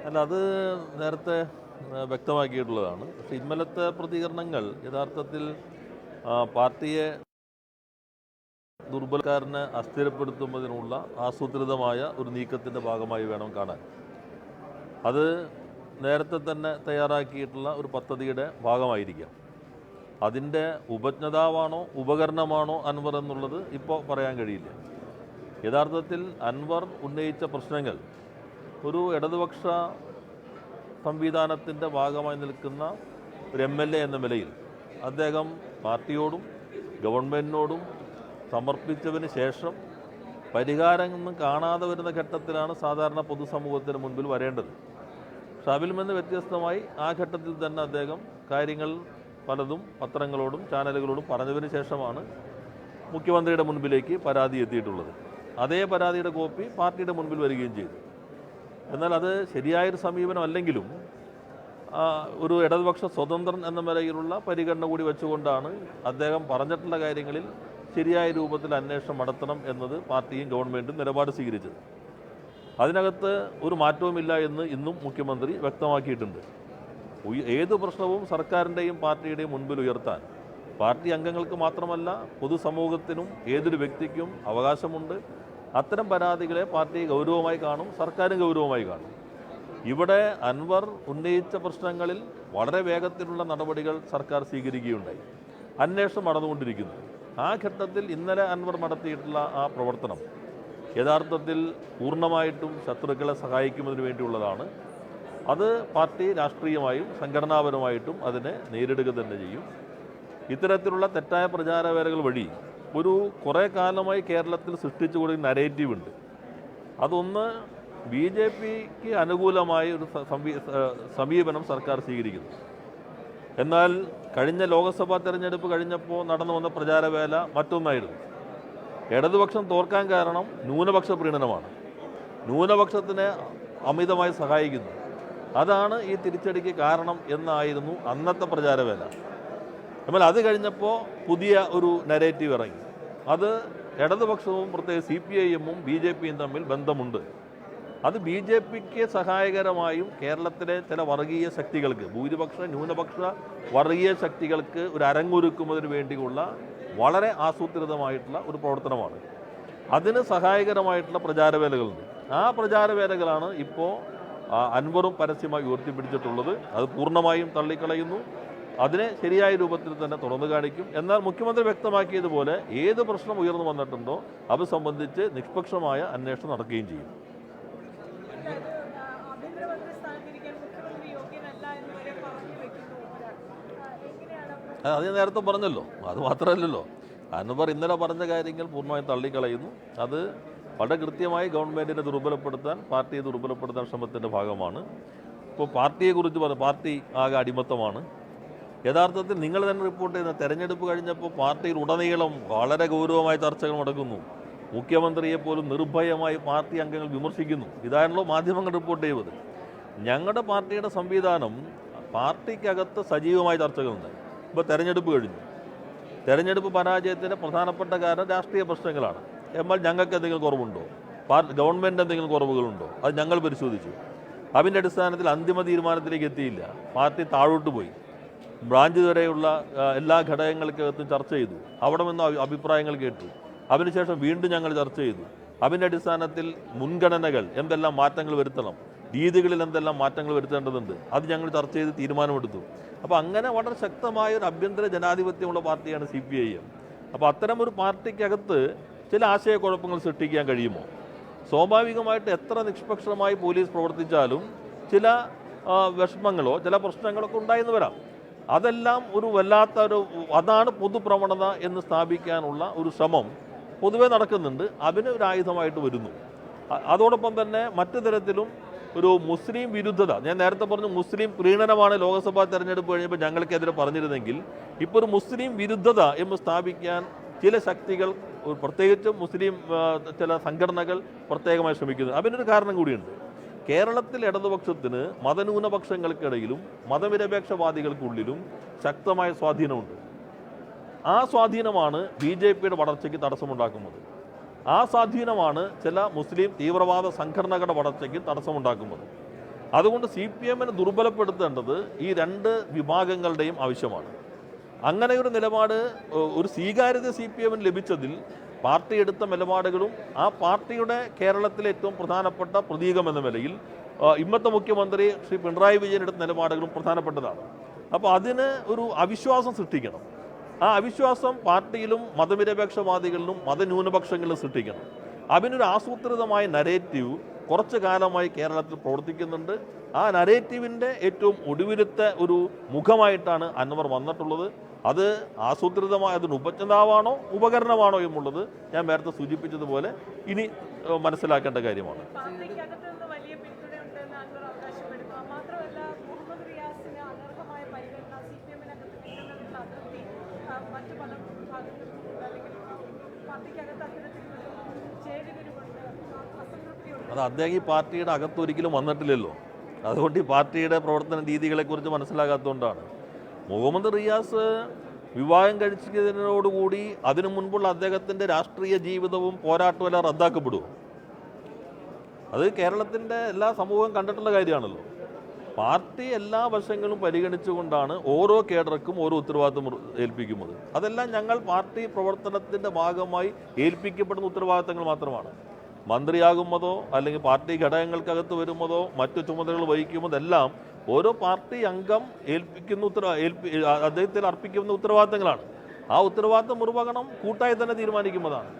അല്ല, അത് നേരത്തെ വ്യക്തമാക്കിയിട്ടുള്ളതാണ്. പക്ഷേ ഇന്നലത്തെ പ്രതികരണങ്ങൾ യഥാർത്ഥത്തിൽ പാർട്ടിയെ ദുർബലക്കാരനെ അസ്ഥിരപ്പെടുത്തുന്നതിനുള്ള ആസൂത്രിതമായ ഒരു നീക്കത്തിൻ്റെ ഭാഗമായി വേണം കാണാൻ. അത് നേരത്തെ തന്നെ തയ്യാറാക്കിയിട്ടുള്ള ഒരു പദ്ധതിയുടെ ഭാഗമായിരിക്കാം. അതിൻ്റെ ഉപജ്ഞതാവാണോ ഉപകരണമാണോ അൻവർ എന്നുള്ളത് ഇപ്പോൾ പറയാൻ കഴിയില്ല. യഥാർത്ഥത്തിൽ അൻവർ ഉന്നയിച്ച പ്രശ്നങ്ങൾ ഒരു ഇടതുപക്ഷ സംവിധാനത്തിൻ്റെ ഭാഗമായി നിൽക്കുന്ന ഒരു MLA എന്ന നിലയിൽ അദ്ദേഹം പാർട്ടിയോടും ഗവൺമെൻറ്റിനോടും സമർപ്പിച്ചതിന് ശേഷം പരിഹാരമൊന്നും കാണാതെ വരുന്ന ഘട്ടത്തിലാണ് സാധാരണ പൊതുസമൂഹത്തിന് മുൻപിൽ വരേണ്ടത്. പക്ഷെ അതിൽ നിന്ന് വ്യത്യസ്തമായി ആ ഘട്ടത്തിൽ തന്നെ അദ്ദേഹം കാര്യങ്ങൾ പലതും പത്രങ്ങളോടും ചാനലുകളോടും പറഞ്ഞതിന് ശേഷമാണ് മുഖ്യമന്ത്രിയുടെ മുൻപിലേക്ക് പരാതി എത്തിയിട്ടുള്ളത്. അതേ പരാതിയുടെ കോപ്പി പാർട്ടിയുടെ മുൻപിൽ വരികയും ചെയ്തു. എന്നാൽ അത് ശരിയായൊരു സമീപനം അല്ലെങ്കിലും ഒരു ഇടതുപക്ഷ സ്വതന്ത്രൻ എന്ന നിലയിലുള്ള പരിഗണന കൂടി വെച്ചുകൊണ്ടാണ് അദ്ദേഹം പറഞ്ഞിട്ടുള്ള കാര്യങ്ങളിൽ ശരിയായ രൂപത്തിൽ അന്വേഷണം നടത്തണം എന്നത് പാർട്ടിയും ഗവൺമെൻറ്റും നിലപാട് സ്വീകരിച്ചത്. അതിനകത്ത് ഒരു മാറ്റവുമില്ല എന്ന് ഇന്നും മുഖ്യമന്ത്രി വ്യക്തമാക്കിയിട്ടുണ്ട്. ഏത് പ്രശ്നവും സർക്കാരിൻ്റെയും പാർട്ടിയുടെയും മുൻപിൽ ഉയർത്താൻ പാർട്ടി അംഗങ്ങൾക്ക് മാത്രമല്ല പൊതുസമൂഹത്തിനും ഏതൊരു വ്യക്തിക്കും അവകാശമുണ്ട്. അത്തരം പരാതികളെ പാർട്ടി ഗൗരവമായി കാണും, സർക്കാരും ഗൗരവമായി കാണും. ഇവിടെ അൻവർ ഉന്നയിച്ച പ്രശ്നങ്ങളിൽ വളരെ വേഗത്തിലുള്ള നടപടികൾ സർക്കാർ സ്വീകരിക്കുകയുണ്ടായി. അന്വേഷണം നടന്നുകൊണ്ടിരിക്കുന്നു. ആ ഘട്ടത്തിൽ ഇന്നലെ അൻവർ നടത്തിയിട്ടുള്ള ആ പ്രവർത്തനം യഥാർത്ഥത്തിൽ പൂർണ്ണമായിട്ടും ശത്രുക്കളെ സഹായിക്കുന്നതിന് വേണ്ടിയുള്ളതാണ്. അത് പാർട്ടി രാഷ്ട്രീയമായും സംഘടനാപരമായിട്ടും അതിനെ നേരിടുക തന്നെ ചെയ്യും. ഇത്തരത്തിലുള്ള തെറ്റായ പ്രചാരവേലകൾ വഴി ഒരു കുറേ കാലമായി കേരളത്തിൽ സൃഷ്ടിച്ചു കൊടുക്കുന്ന നരേറ്റീവ് ഉണ്ട്. അതൊന്ന് BJPക്ക് അനുകൂലമായ ഒരു സമീപനം സർക്കാർ സ്വീകരിക്കുന്നു. എന്നാൽ കഴിഞ്ഞ ലോക്സഭാ തെരഞ്ഞെടുപ്പ് കഴിഞ്ഞപ്പോൾ നടന്നു വന്ന പ്രചാരവേല മറ്റൊന്നായിരുന്നു. ഇടതുപക്ഷം തോൽക്കാൻ കാരണം ന്യൂനപക്ഷ പ്രീണനമാണ്, ന്യൂനപക്ഷത്തിനെ അമിതമായി സഹായിക്കുന്നു, അതാണ് ഈ തിരിച്ചടിക്ക് കാരണം എന്നായിരുന്നു അന്നത്തെ പ്രചാരവേല. എന്നാൽ അത് കഴിഞ്ഞപ്പോൾ പുതിയ ഒരു നരേറ്റീവ് ഇറങ്ങി. അത് ഇടതുപക്ഷവും പ്രത്യേകിച്ച് CPIM-ഉം BJPയും തമ്മിൽ ബന്ധമുണ്ട്. അത് BJPക്ക് സഹായകരമായും കേരളത്തിലെ ചില വർഗീയ ശക്തികൾക്ക്, ഭൂരിപക്ഷ ന്യൂനപക്ഷ വർഗീയ ശക്തികൾക്ക് ഒരു അരങ്ങൊരുക്കുന്നതിന് വേണ്ടിയുള്ള വളരെ ആസൂത്രിതമായിട്ടുള്ള ഒരു പ്രവർത്തനമാണ്. അതിന് സഹായകരമായിട്ടുള്ള പ്രചാരവേലകളുണ്ട്. ആ പ്രചാരവേലകളാണ് ഇപ്പോൾ അൻവറും പരസ്യമായി ഉയർത്തിപ്പിടിച്ചിട്ടുള്ളത്. അത് പൂർണ്ണമായും തള്ളിക്കളയുന്നു. അതിനെ ശരിയായ രൂപത്തിൽ തന്നെ തുറന്നു കാണിക്കും. എന്നാൽ മുഖ്യമന്ത്രി വ്യക്തമാക്കിയതുപോലെ ഏത് പ്രശ്നം ഉയർന്നു വന്നിട്ടുണ്ടോ അത് സംബന്ധിച്ച് നിഷ്പക്ഷമായ അന്വേഷണം നടക്കുകയും ചെയ്യും. അത് ഞാൻ നേരത്തെ പറഞ്ഞല്ലോ. അത് മാത്രമല്ലല്ലോ, അൻവർ ഇന്നലെ പറഞ്ഞ കാര്യങ്ങൾ പൂർണ്ണമായും തള്ളിക്കളയുന്നു. അത് വളരെ കൃത്യമായി ഗവൺമെൻറ്റിനെ ദുർബലപ്പെടുത്താൻ, പാർട്ടിയെ ദുർബലപ്പെടുത്താൻ ശ്രമത്തിൻ്റെ ഭാഗമാണ്. ഇപ്പോൾ പാർട്ടിയെക്കുറിച്ച് പാർട്ടി ആകെ അടിമത്തമാണ്. യഥാർത്ഥത്തിൽ നിങ്ങൾ തന്നെ റിപ്പോർട്ട് ചെയ്യുന്ന തെരഞ്ഞെടുപ്പ് കഴിഞ്ഞപ്പോൾ പാർട്ടിയിൽ ഉടനീളം വളരെ ഗൗരവമായ ചർച്ചകൾ നടക്കുന്നു. മുഖ്യമന്ത്രിയെപ്പോലും നിർഭയമായി പാർട്ടി അംഗങ്ങൾ വിമർശിക്കുന്നു. ഇതാണല്ലോ മാധ്യമങ്ങൾ റിപ്പോർട്ട് ചെയ്യുന്നത്. ഞങ്ങളുടെ പാർട്ടിയുടെ സംവിധാനം പാർട്ടിക്കകത്ത് സജീവമായ ചർച്ചകളുണ്ട്. ഇപ്പോൾ തെരഞ്ഞെടുപ്പ് കഴിഞ്ഞു. തെരഞ്ഞെടുപ്പ് പരാജയത്തിൻ്റെ പ്രധാനപ്പെട്ട കാരണം രാഷ്ട്രീയ പ്രശ്നങ്ങളാണ്. എന്നാൽ ഞങ്ങൾക്ക് എന്തെങ്കിലും കുറവുണ്ടോ, ഗവൺമെൻറ് എന്തെങ്കിലും കുറവുകളുണ്ടോ, അത് ഞങ്ങൾ പരിശോധിച്ചു. അതിൻ്റെ അടിസ്ഥാനത്തിൽ അന്തിമ തീരുമാനത്തിലേക്ക് എത്തിയില്ല. പാർട്ടി താഴോട്ട് പോയി. ബ്രാഞ്ച് വരെയുള്ള എല്ലാ ഘടകങ്ങൾക്കകത്തും ചർച്ച ചെയ്തു. അവിടെ നിന്ന് അഭിപ്രായങ്ങൾ കേട്ടു. അതിനുശേഷം വീണ്ടും ഞങ്ങൾ ചർച്ച ചെയ്തു. അതിൻ്റെ അടിസ്ഥാനത്തിൽ മുൻഗണനകൾ എന്തെല്ലാം മാറ്റങ്ങൾ വരുത്തണം, രീതികളിൽ എന്തെല്ലാം മാറ്റങ്ങൾ വരുത്തേണ്ടതുണ്ട്, അത് ഞങ്ങൾ ചർച്ച ചെയ്ത് തീരുമാനമെടുത്തു. അപ്പോൾ അങ്ങനെ വളരെ ശക്തമായ ഒരു ആഭ്യന്തര ജനാധിപത്യമുള്ള പാർട്ടിയാണ് CPIM. അപ്പോൾ അത്തരം ഒരു പാർട്ടിക്കകത്ത് ചില ആശയക്കുഴപ്പങ്ങൾ സൃഷ്ടിക്കാൻ കഴിയുമോ? സ്വാഭാവികമായിട്ട് എത്ര നിഷ്പക്ഷമായി പോലീസ് പ്രവർത്തിച്ചാലും ചില വിഷമങ്ങളോ ചില പ്രശ്നങ്ങളൊക്കെ ഉണ്ടായെന്ന് വരാം. അതെല്ലാം ഒരു വല്ലാത്തൊരു അതാണ് പൊതുപ്രവണത എന്ന് സ്ഥാപിക്കാനുള്ള ഒരു ശ്രമം പൊതുവെ നടക്കുന്നുണ്ട്. അതിന് ഒരു ആയുധമായിട്ട് വരുന്നു. അതോടൊപ്പം തന്നെ മറ്റു തരത്തിലും ഒരു മുസ്ലിം വിരുദ്ധത, ഞാൻ നേരത്തെ പറഞ്ഞു മുസ്ലിം പ്രീണനമാണ് ലോക്സഭാ തെരഞ്ഞെടുപ്പ് കഴിഞ്ഞപ്പോൾ ഞങ്ങൾക്കെതിരെ പറഞ്ഞിരുന്നെങ്കിൽ ഇപ്പോൾ ഒരു മുസ്ലിം വിരുദ്ധത എന്ന് സ്ഥാപിക്കാൻ ചില ശക്തികൾ, പ്രത്യേകിച്ചും മുസ്ലിം ചില സംഘടനകൾ പ്രത്യേകമായി ശ്രമിക്കുന്നു. അതിനൊരു കാരണം കൂടിയുണ്ട്. കേരളത്തിൽ ഇടതുപക്ഷത്തിന് മതന്യൂനപക്ഷങ്ങൾക്കിടയിലും മതനിരപേക്ഷവാദികൾക്കുള്ളിലും ശക്തമായ സ്വാധീനമുണ്ട്. ആ സ്വാധീനമാണ് BJPയുടെ വളർച്ചയ്ക്ക് തടസ്സമുണ്ടാക്കുന്നത്. ആ സ്വാധീനമാണ് ചില മുസ്ലിം തീവ്രവാദ സംഘടനകളുടെ വളർച്ചയ്ക്ക് തടസ്സമുണ്ടാക്കുന്നത്. അതുകൊണ്ട് CPM ദുർബലപ്പെടുത്തേണ്ടത് ഈ രണ്ട് വിഭാഗങ്ങളുടെയും ആവശ്യമാണ്. അങ്ങനെ ഒരു നിലപാട്, ഒരു സ്വീകാര്യത CPM ലഭിച്ചതിൽ പാർട്ടി എടുത്ത നിലപാടുകളും ആ പാർട്ടിയുടെ കേരളത്തിലെ ഏറ്റവും പ്രധാനപ്പെട്ട പ്രതീകം എന്ന നിലയിൽ ഇന്നത്തെ മുഖ്യമന്ത്രി ശ്രീ പിണറായി വിജയൻ എടുത്ത നിലപാടുകളും പ്രധാനപ്പെട്ടതാണ്. അപ്പോൾ അതിന് ഒരു അവിശ്വാസം സൃഷ്ടിക്കണം. ആ അവിശ്വാസം പാർട്ടിയിലും മതനിരപേക്ഷവാദികളിലും മതന്യൂനപക്ഷങ്ങളിലും സൃഷ്ടിക്കണം. അതിനൊരു ആസൂത്രിതമായ നരേറ്റീവ് കുറച്ചു കാലമായി കേരളത്തിൽ പ്രവർത്തിക്കുന്നുണ്ട്. ആ നരേറ്റീവിൻ്റെ ഏറ്റവും ഒടുവിലത്തെ ഒരു മുഖമായിട്ടാണ് അൻവർ വന്നിട്ടുള്ളത്. അത് ആസൂത്രിതമായ അതിന് ഉപജ്ഞാതാവാണോ ഉപകരണമാണോ എന്നുള്ളത് ഞാൻ നേരത്തെ സൂചിപ്പിച്ചതുപോലെ ഇനി മനസ്സിലാക്കേണ്ട കാര്യമാണ്. അത് അദ്ദേഹം ഈ പാർട്ടിയുടെ അകത്തൊരിക്കലും വന്നിട്ടില്ലല്ലോ. അതുകൊണ്ട് ഈ പാർട്ടിയുടെ പ്രവർത്തന രീതികളെക്കുറിച്ച് മനസ്സിലാകാത്തതുകൊണ്ടാണ്. മുഹമ്മദ് റിയാസ് വിവാഹം കഴിച്ചതിനോടുകൂടി അതിനു മുൻപുള്ള അദ്ദേഹത്തിൻ്റെ രാഷ്ട്രീയ ജീവിതവും പോരാട്ടവും എല്ലാം റദ്ദാക്കപ്പെടുമോ? അത് കേരളത്തിൻ്റെ എല്ലാ സമൂഹവും കണ്ടിട്ടുള്ള കാര്യമാണല്ലോ. പാർട്ടി എല്ലാ വശങ്ങളും പരിഗണിച്ചുകൊണ്ടാണ് ഓരോ കേഡർക്കും ഓരോ ഉത്തരവാദിത്വം ഏൽപ്പിക്കുന്നത്. അതെല്ലാം ഞങ്ങൾ പാർട്ടി പ്രവർത്തനത്തിൻ്റെ ഭാഗമായി ഏൽപ്പിക്കപ്പെടുന്ന ഉത്തരവാദിത്തങ്ങൾ മാത്രമാണ്. മന്ത്രിയാകുന്നതോ അല്ലെങ്കിൽ പാർട്ടി ഘടകങ്ങൾക്കകത്ത് വരുന്നതോ മറ്റു ചുമതലകൾ വഹിക്കുന്നതെല്ലാം ഓരോ പാർട്ടി അംഗം അദ്ദേഹത്തിൽ അർപ്പിക്കുന്ന ഉത്തരവാദിത്തങ്ങളാണ്. ആ ഉത്തരവാദിത്തം നിർവഹണം കൂട്ടായി തന്നെ തീരുമാനിക്കുന്നതാണ്.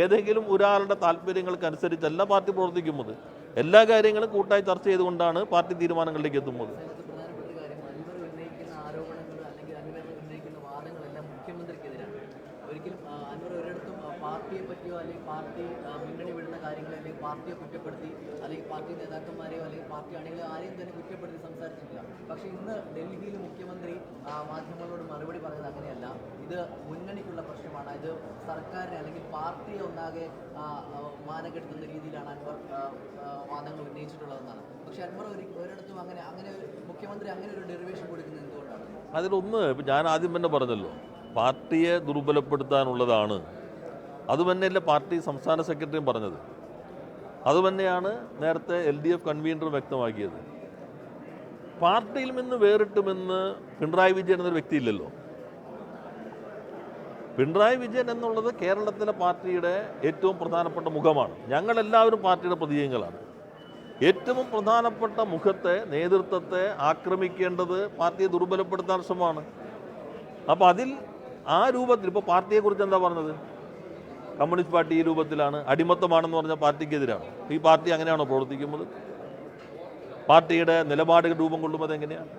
ഏതെങ്കിലും ഒരാളുടെ താല്പര്യങ്ങൾക്കനുസരിച്ചല്ല പാർട്ടി പ്രവർത്തിക്കുന്നത്. എല്ലാ കാര്യങ്ങളും കൂട്ടായി ചർച്ച ചെയ്തുകൊണ്ടാണ് പാർട്ടി തീരുമാനങ്ങളിലേക്ക് എത്തുന്നത്. പാർട്ടിയെ പറ്റിയോ അല്ലെങ്കിൽ പാർട്ടി മുന്നണി വിടുന്ന കാര്യങ്ങളെ അല്ലെങ്കിൽ പാർട്ടിയെ കുറ്റപ്പെടുത്തി അല്ലെങ്കിൽ പാർട്ടി നേതാക്കന്മാരെയോ അല്ലെങ്കിൽ പാർട്ടി അണികളെ ആരെയും തന്നെ കുറ്റപ്പെടുത്തി സംസാരിച്ചിട്ടില്ല. പക്ഷേ ഇന്ന് ഡൽഹിയിൽ മുഖ്യമന്ത്രി മാധ്യമങ്ങളോട് മറുപടി പറഞ്ഞത് അങ്ങനെയല്ല. ഇത് മുന്നണിക്കുള്ള പ്രശ്നമാണ്, ഇത് സർക്കാരിനെ അല്ലെങ്കിൽ പാർട്ടിയെ ഒന്നാകെ മാനക്കെടുത്തുന്ന രീതിയിലാണ് അൻവർ വാദങ്ങൾ ഉന്നയിച്ചിട്ടുള്ളതെന്നാണ്. പക്ഷേ അൻവർ ഒരിടത്തും അങ്ങനെ മുഖ്യമന്ത്രി അങ്ങനെ ഒരു ഡെറിവേഷൻ കൊടുക്കുന്നത് എന്തുകൊണ്ടാണ്? അതിലൊന്ന് ഇപ്പം ഞാൻ ആദ്യം തന്നെ പറഞ്ഞല്ലോ, പാർട്ടിയെ ദുർബലപ്പെടുത്താനുള്ളതാണ്. അതുതന്നെയല്ലേ പാർട്ടി സംസ്ഥാന സെക്രട്ടറിയും പറഞ്ഞത്. അതുതന്നെയാണ് നേരത്തെ LDF കൺവീനർ വ്യക്തമാക്കിയത്. പാർട്ടിയിൽ നിന്ന് വേറിട്ടുമെന്ന് പിണറായി വിജയൻ എന്നൊരു വ്യക്തിയില്ലല്ലോ. പിണറായി വിജയൻ എന്നുള്ളത് കേരളത്തിലെ പാർട്ടിയുടെ ഏറ്റവും പ്രധാനപ്പെട്ട മുഖമാണ്. ഞങ്ങളെല്ലാവരും പാർട്ടിയുടെ പ്രതീകങ്ങളാണ്. ഏറ്റവും പ്രധാനപ്പെട്ട മുഖത്തെ, നേതൃത്വത്തെ ആക്രമിക്കേണ്ടത് പാർട്ടിയെ ദുർബലപ്പെടുത്താൻ ശ്രമമാണ്. അപ്പോൾ അതിൽ ആ രൂപത്തിൽ ഇപ്പോൾ പാർട്ടിയെക്കുറിച്ച് എന്താ പറഞ്ഞത്? കമ്മ്യൂണിസ്റ്റ് പാർട്ടി ഈ രൂപത്തിലാണ്, അടിമത്തമാണെന്ന് പറഞ്ഞ പാർട്ടിക്കെതിരാണ്. ഈ പാർട്ടി അങ്ങനെയാണോ പ്രവർത്തിക്കുന്നത്? പാർട്ടിയുടെ നിലപാടുകൾ രൂപം കൊള്ളുന്നത് എങ്ങനെയാണ്?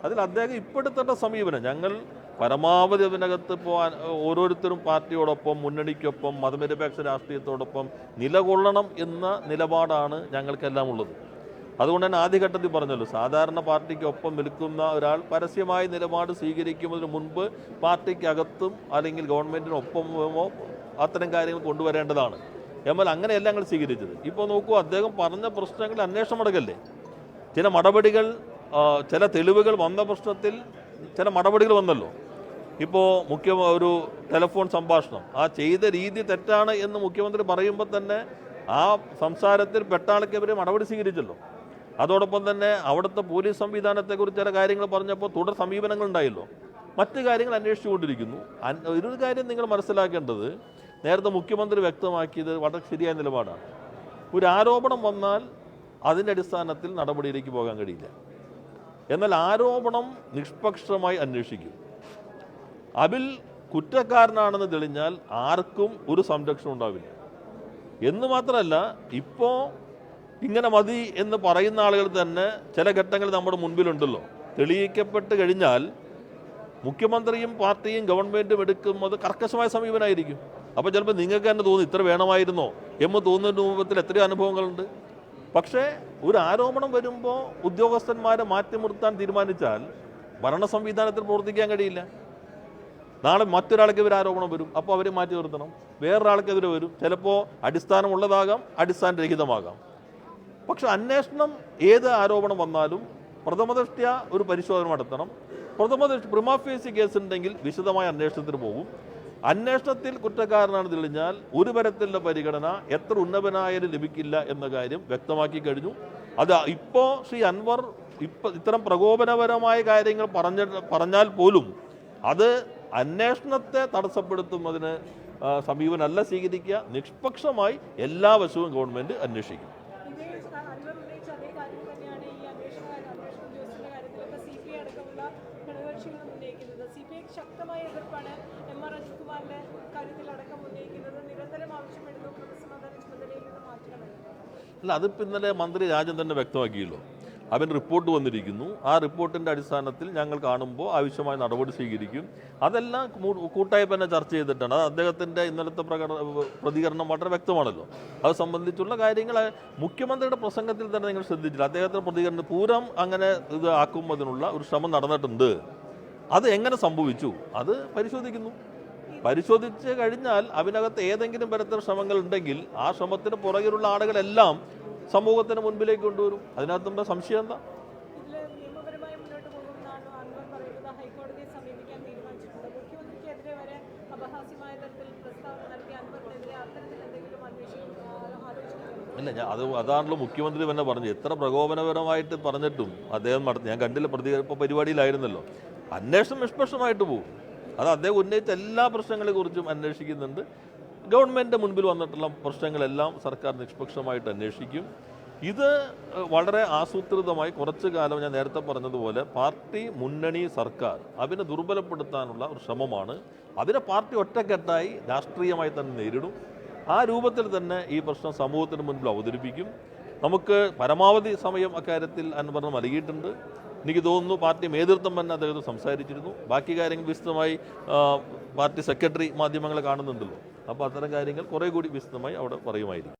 അതിൽ അദ്ദേഹം ഇപ്പോഴത്തെ സമീപനം, ഞങ്ങൾ പരമാവധി അതിനകത്ത് പോകാൻ ഓരോരുത്തരും പാർട്ടിയോടൊപ്പം, മുന്നണിക്കൊപ്പം, മതനിരപേക്ഷ രാഷ്ട്രീയത്തോടൊപ്പം നിലകൊള്ളണം എന്ന നിലപാടാണ് ഞങ്ങൾക്കെല്ലാം ഉള്ളത്. അതുകൊണ്ട് തന്നെ ആദ്യഘട്ടത്തിൽ പറഞ്ഞല്ലോ, സാധാരണ പാർട്ടിക്കൊപ്പം നിൽക്കുന്ന ഒരാൾ പരസ്യമായ നിലപാട് സ്വീകരിക്കുന്നതിന് മുൻപ് പാർട്ടിക്കകത്തും അല്ലെങ്കിൽ ഗവൺമെൻറ്റിനൊപ്പമോ അത്തരം കാര്യങ്ങൾ കൊണ്ടുവരേണ്ടതാണ്. എന്നാൽ അങ്ങനെയല്ല ഞങ്ങൾ സ്വീകരിച്ചത്. ഇപ്പോൾ നോക്കൂ, അദ്ദേഹം പറഞ്ഞ പ്രശ്നങ്ങൾ അന്വേഷണം അടക്കല്ലേ. ചില മടപടികൾ, ചില തെളിവുകൾ വന്ന പ്രശ്നത്തിൽ ചില മടപടികൾ വന്നല്ലോ. ഇപ്പോൾ ഒരു ടെലിഫോൺ സംഭാഷണം, ആ ചെയ്ത രീതി തെറ്റാണ് എന്ന് മുഖ്യമന്ത്രി പറയുമ്പോൾ തന്നെ ആ സംസാരത്തിൽ പെട്ടാൾക്കെതിരെ നടപടി സ്വീകരിച്ചല്ലോ. അതോടൊപ്പം തന്നെ അവിടുത്തെ പോലീസ് സംവിധാനത്തെക്കുറിച്ച് ചില കാര്യങ്ങൾ പറഞ്ഞപ്പോൾ തുടർ സമീപനങ്ങളുണ്ടായല്ലോ. മറ്റു കാര്യങ്ങൾ അന്വേഷിച്ചുകൊണ്ടിരിക്കുന്നു. ഒരു കാര്യം നിങ്ങൾ മനസ്സിലാക്കേണ്ടത്, നേരത്തെ മുഖ്യമന്ത്രി വ്യക്തമാക്കിയത് വളരെ ശരിയായ നിലപാടാണ്. ഒരു ആരോപണം വന്നാൽ അതിൻ്റെ അടിസ്ഥാനത്തിൽ നടപടിയിലേക്ക് പോകാൻ കഴിയില്ല. എന്നാൽ ആരോപണം നിഷ്പക്ഷമായി അന്വേഷിക്കും. അതിൽ കുറ്റക്കാരനാണെന്ന് തെളിഞ്ഞാൽ ആർക്കും ഒരു സംരക്ഷണം ഉണ്ടാവില്ല. എന്ന് മാത്രമല്ല, ഇപ്പോൾ ഇങ്ങനെ മതി എന്ന് പറയുന്ന ആളുകൾ തന്നെ ചില ഘട്ടങ്ങൾ നമ്മുടെ മുൻപിലുണ്ടല്ലോ. തെളിയിക്കപ്പെട്ട് കഴിഞ്ഞാൽ മുഖ്യമന്ത്രിയും പാർട്ടിയും ഗവൺമെൻറ്റും എടുക്കുന്നത് കർക്കശമായ സമീപനമായിരിക്കും. അപ്പോൾ ചിലപ്പോൾ നിങ്ങൾക്ക് തന്നെ തോന്നും ഇത്ര വേണമായിരുന്നോ എന്ന് തോന്നുന്ന രൂപത്തിൽ എത്രയോ അനുഭവങ്ങളുണ്ട്. പക്ഷേ ഒരു ആരോപണം വരുമ്പോൾ ഉദ്യോഗസ്ഥന്മാരെ മാറ്റി നിർത്താൻ തീരുമാനിച്ചാൽ ഭരണ സംവിധാനത്തിൽ പ്രവർത്തിക്കാൻ കഴിയില്ല. നാളെ മറ്റൊരാൾക്കെതിരെ ആരോപണം വരും, അപ്പോൾ അവരെ മാറ്റി നിർത്തണം. വേറൊരാൾക്കെതിരെ വരും, ചിലപ്പോൾ അടിസ്ഥാനമുള്ളതാകാം, അടിസ്ഥാനരഹിതമാകാം. പക്ഷെ അന്വേഷണം ഏത് ആരോപണം വന്നാലും പ്രഥമദൃഷ്ട്യാ ഒരു പരിശോധന നടത്തണം. പ്രിമാ ഫേസി കേസുണ്ടെങ്കിൽ വിശദമായ അന്വേഷണത്തിന് പോകും. അന്വേഷണത്തിൽ കുറ്റക്കാരനാണ് തെളിഞ്ഞാൽ ഒരു തരത്തിലുള്ള പരിഗണന എത്ര ഉന്നതനായാലും ലഭിക്കില്ല എന്ന കാര്യം വ്യക്തമാക്കി കഴിഞ്ഞു. അത് ഇപ്പോൾ ശ്രീ അൻവർ ഇത്തരം പ്രകോപനപരമായ കാര്യങ്ങൾ പറഞ്ഞാൽ പോലും അത് അന്വേഷണത്തെ തടസ്സപ്പെടുത്തുന്നതിന് സമീപനമല്ല സ്വീകരിക്കുക. നിഷ്പക്ഷമായി എല്ലാ വശവും ഗവൺമെൻറ് അന്വേഷിക്കും. ശക്തമായ എതിർപ്പാണ് എം.ആർ. അജിത്കുമാറിന്റെ കാര്യത്തിലടക്കം ഉന്നയിക്കുന്നത്. നിരന്തരം ആവശ്യപ്പെടുന്നു ക്രമസമാധാന ചുമതലയിൽ നിന്ന് മാറ്റണമെന്ന്. അല്ല, അതിപ്പോൾ ഇന്നലെ മന്ത്രി രാജൻ തന്നെ വ്യക്തമാക്കിയല്ലോ. അവൻ റിപ്പോർട്ട് വന്നിരിക്കുന്നു. ആ റിപ്പോർട്ടിൻ്റെ അടിസ്ഥാനത്തിൽ ഞങ്ങൾ കാണുമ്പോൾ ആവശ്യമായ നടപടി സ്വീകരിക്കും. അതെല്ലാം കൂട്ടായി തന്നെ ചർച്ച ചെയ്തിട്ടാണ്. അത് അദ്ദേഹത്തിൻ്റെ ഇന്നലത്തെ പ്രതികരണം വളരെ വ്യക്തമാണല്ലോ. അത് സംബന്ധിച്ചുള്ള കാര്യങ്ങൾ മുഖ്യമന്ത്രിയുടെ പ്രസംഗത്തിൽ തന്നെ നിങ്ങൾ ശ്രദ്ധിച്ചില്ല. അദ്ദേഹത്തിൻ്റെ പ്രതികരണം പൂരം അങ്ങനെ ഇത് ആക്കുന്നതിനുള്ള ഒരു ശ്രമം നടന്നിട്ടുണ്ട്. അത് എങ്ങനെ സംഭവിച്ചു അത് പരിശോധിച്ച് കഴിഞ്ഞാൽ അതിനകത്ത് ഏതെങ്കിലും തരത്തിലുള്ള ശ്രമങ്ങൾ ഉണ്ടെങ്കിൽ ആ ശ്രമത്തിന് പുറകിലുള്ള ആളുകളെല്ലാം സമൂഹത്തിന് മുൻപിലേക്ക് കൊണ്ടുവരും. അതിനകത്തുള്ള സംശയം എന്താ? ഇല്ല, അതാണല്ലോ മുഖ്യമന്ത്രി തന്നെ പറഞ്ഞു. എത്ര പ്രകോപനപരമായിട്ട് പറഞ്ഞിട്ടും അദ്ദേഹം ഞാൻ കണ്ടില്ല, ഇപ്പോൾ പരിപാടിയിലായിരുന്നല്ലോ. അന്വേഷണം നിഷ്പക്ഷമായിട്ട് പോകും. അത് അദ്ദേഹം ഉന്നയിച്ച എല്ലാ പ്രശ്നങ്ങളെക്കുറിച്ചും അന്വേഷിക്കുന്നുണ്ട്. ഗവൺമെൻറ്റിൻ്റെ മുൻപിൽ വന്നിട്ടുള്ള പ്രശ്നങ്ങളെല്ലാം സർക്കാർ നിഷ്പക്ഷമായിട്ട് അന്വേഷിക്കും. ഇത് വളരെ ആസൂത്രിതമായി കുറച്ചു കാലം ഞാൻ നേരത്തെ പറഞ്ഞതുപോലെ പാർട്ടി മുന്നണി സർക്കാർ അതിനെ ദുർബലപ്പെടുത്താനുള്ള ഒരു ശ്രമമാണ്. അതിനെ പാർട്ടി ഒറ്റക്കെട്ടായി രാഷ്ട്രീയമായി തന്നെ നേരിടും. ആ രൂപത്തിൽ തന്നെ ഈ പ്രശ്നം സമൂഹത്തിന് മുൻപിൽ അവതരിപ്പിക്കും. നമുക്ക് പരമാവധി സമയം അക്കാര്യത്തിൽ അൻവറിന് നൽകിയിട്ടുണ്ട്. എനിക്ക് തോന്നുന്നു പാർട്ടി നേതൃത്വം തന്നെ അദ്ദേഹം സംസാരിച്ചിരുന്നു. ബാക്കി കാര്യങ്ങൾ വിശദമായി പാർട്ടി സെക്രട്ടറി മാധ്യമങ്ങളെ കാണുന്നുണ്ടല്ലോ. അപ്പോൾ അത്തരം കാര്യങ്ങൾ കുറേ കൂടി വിശദമായി അവിടെ പറയുമായിരിക്കും.